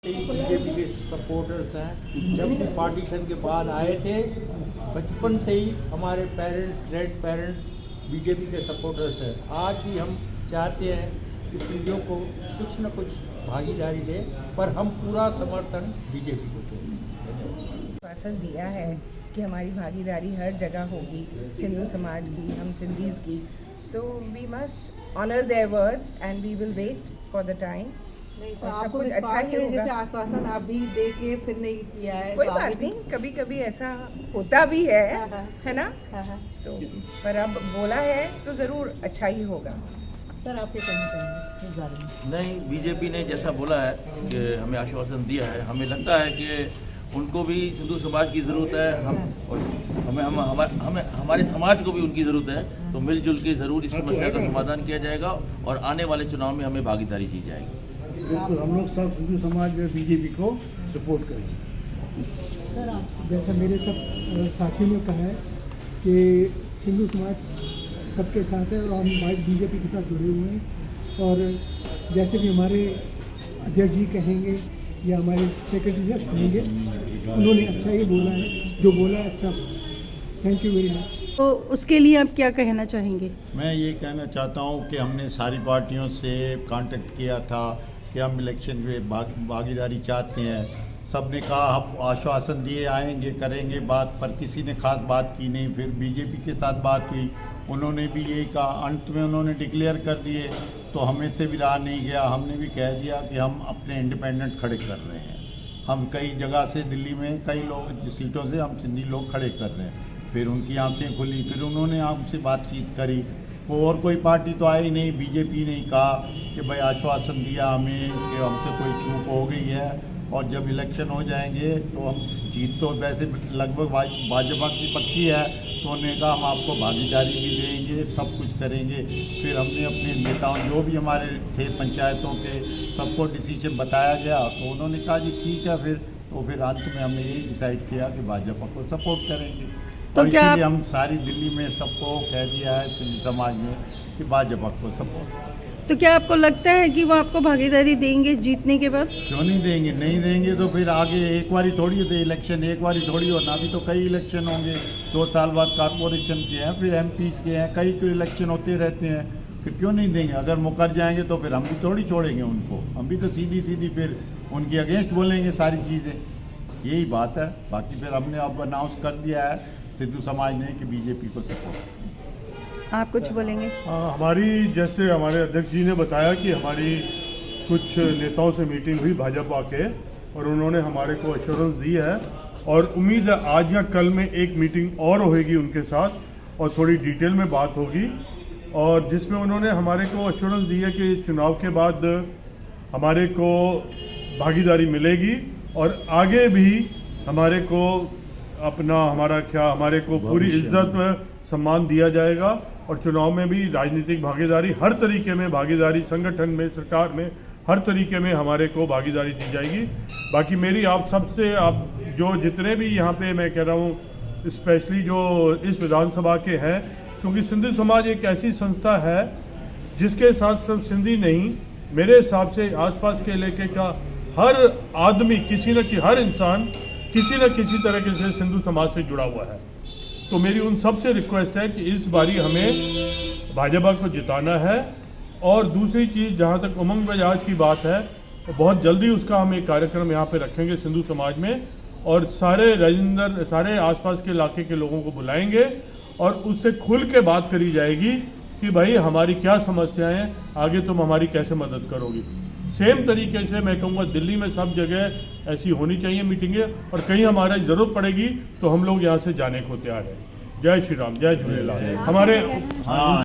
BJP के supporters हैं। जब भी पार्टीशन के बाद आए थे, बचपन से ही हमारे पेरेंट्स, ग्रैंड पेरेंट्स बीजेपी के सपोर्टर्स हैं। आज भी हम चाहते हैं कि सिंधियों को कुछ न कुछ भागीदारी दें, पर हम पूरा समर्थन बीजेपी को दें। आश्वासन दिया है कि हमारी भागीदारी हर जगह होगी, सिंधु समाज की, हम सिंधीज़ की। तो we must honour their words and we will wait for the time. तो सब कुछ अच्छा ही होगा। जैसे आश्वासन आप भी दे के फिर नहीं किया है, कोई तो बात आगे भी- नहीं, कभी कभी ऐसा होता भी है, हाँ। है ना? हाँ। तो पर अब बोला है तो ज़रूर अच्छा ही होगा। सर आप क्या कहना चाहेंगे इस बारे में? नहीं, बीजेपी ने जैसा बोला है कि हमें आश्वासन दिया है, हमें लगता है कि उनको भी सिंधु समाज की ज़रूरत है, हम और हमें हमारे समाज को भी उनकी ज़रूरत है। तो मिलजुल के ज़रूर इस समस्या का समाधान किया जाएगा और आने वाले चुनाव में हमें भागीदारी दी जाएगी। बिल्कुल, हम लोग सब सिंधु समाज में बीजेपी को सपोर्ट करेंगे। सर आप जैसा मेरे सब साथियों ने कहा है कि सिंधु समाज सबके साथ है और हम बीजेपी के साथ जुड़े हुए हैं। और जैसे भी हमारे अध्यक्ष जी कहेंगे या हमारे सेक्रेटरी साहब कहेंगे, उन्होंने अच्छा ही बोला है, जो बोला है अच्छा। Thank you very much. तो उसके लिए आप क्या कहना चाहेंगे? मैं ये कहना चाहता हूँ कि हमने सारी पार्टियों से कांटेक्ट किया था कि हम इलेक्शन में भागीदारी चाहते हैं। सब ने कहा हम आश्वासन दिए आएंगे करेंगे बात, पर किसी ने खास बात की नहीं। फिर बीजेपी के साथ बात हुई, उन्होंने भी यही कहा, अंत में उन्होंने डिक्लेयर कर दिए। तो हमें से भी रहा नहीं गया, हमने भी कह दिया कि हम अपने इंडिपेंडेंट खड़े कर रहे हैं। हम कई जगह से दिल्ली में कई लोग सीटों से हम सिंधी लोग खड़े कर रहे हैं। फिर उनकी आंखें खुली, फिर उन्होंने हमसे बातचीत करी। वो और कोई पार्टी तो आई नहीं, बीजेपी ने ही कहा कि भाई आश्वासन दिया हमें कि हमसे कोई चूक हो गई है और जब इलेक्शन हो जाएंगे तो हम जीत तो वैसे लगभग भाजपा की पक्की है। तो उन्होंने कहा हम आपको भागीदारी भी देंगे, सब कुछ करेंगे। फिर हमने अपने नेताओं जो भी हमारे थे पंचायतों के, सबको डिसीजन बताया गया। तो उन्होंने कहा जी ठीक है। फिर अंत में हमने यही डिसाइड किया कि भाजपा को सपोर्ट करेंगे। तो और क्या इसीलिए हम सारी दिल्ली में सबको कह दिया है सिंधी समाज में कि भाजपा को सपोर्ट। तो क्या आपको लगता है कि वो आपको भागीदारी देंगे जीतने के बाद? क्यों नहीं देंगे? नहीं देंगे तो फिर आगे एक बारी थोड़ी होते इलेक्शन, एक बारी थोड़ी होना। अभी तो कई इलेक्शन होंगे, 2 साल बाद कॉर्पोरेशन के हैं, फिर एमपीज के हैं, कई इलेक्शन होते रहते हैं। फिर क्यों नहीं देंगे? अगर मुकर जाएंगे तो फिर हम भी थोड़ी छोड़ेंगे उनको। हम भी तो सीधी फिर उनके अगेंस्ट बोलेंगे सारी चीज़ें। यही बात है। बाकी फिर हमने अब अनाउंस कर दिया है सिंधु समाज ने कि बीजेपी को सपोर्ट। आप कुछ बोलेंगे? हमारी जैसे हमारे अध्यक्ष जी ने बताया कि हमारी कुछ नेताओं से मीटिंग हुई भाजपा के, और उन्होंने हमारे को अश्योरेंस दी है। और उम्मीद है आज या कल में एक मीटिंग और होगी उनके साथ और थोड़ी डिटेल में बात होगी, और जिसमें उन्होंने हमारे को अश्योरेंस दी है कि चुनाव के बाद हमारे को भागीदारी मिलेगी और आगे भी हमारे को हमारे को पूरी इज्जत में सम्मान दिया जाएगा। और चुनाव में भी राजनीतिक भागीदारी, हर तरीके में भागीदारी, संगठन में, सरकार में, हर तरीके में हमारे को भागीदारी दी जाएगी। बाकी मेरी आप सबसे, आप जो जितने भी यहाँ पे मैं कह रहा हूँ, स्पेशली जो इस विधानसभा के हैं, क्योंकि सिंधु समाज एक ऐसी संस्था है जिसके साथ सिर्फ सिंधी नहीं, मेरे हिसाब से आसपास के इलाके का हर आदमी, हर इंसान किसी न किसी तरीके से सिंधु समाज से जुड़ा हुआ है। तो मेरी उन सबसे रिक्वेस्ट है कि इस बारी हमें भाजपा को जिताना है। और दूसरी चीज़, जहाँ तक उमंग बजाज की बात है, तो बहुत जल्दी उसका हम एक कार्यक्रम यहाँ पे रखेंगे सिंधु समाज में, और सारे आसपास के इलाके के लोगों को बुलाएंगे और उससे खुल के बात करी जाएगी कि भाई हमारी क्या समस्याएं हैं, आगे तुम हमारी कैसे मदद करोगी। सेम तरीके से मैं कहूँगा दिल्ली में सब जगह ऐसी होनी चाहिए मीटिंगें, और कहीं हमारी ज़रूरत पड़ेगी तो हम लोग यहाँ से जाने को तैयार हैं। जय श्री राम, जय झूलेलाल। हमारे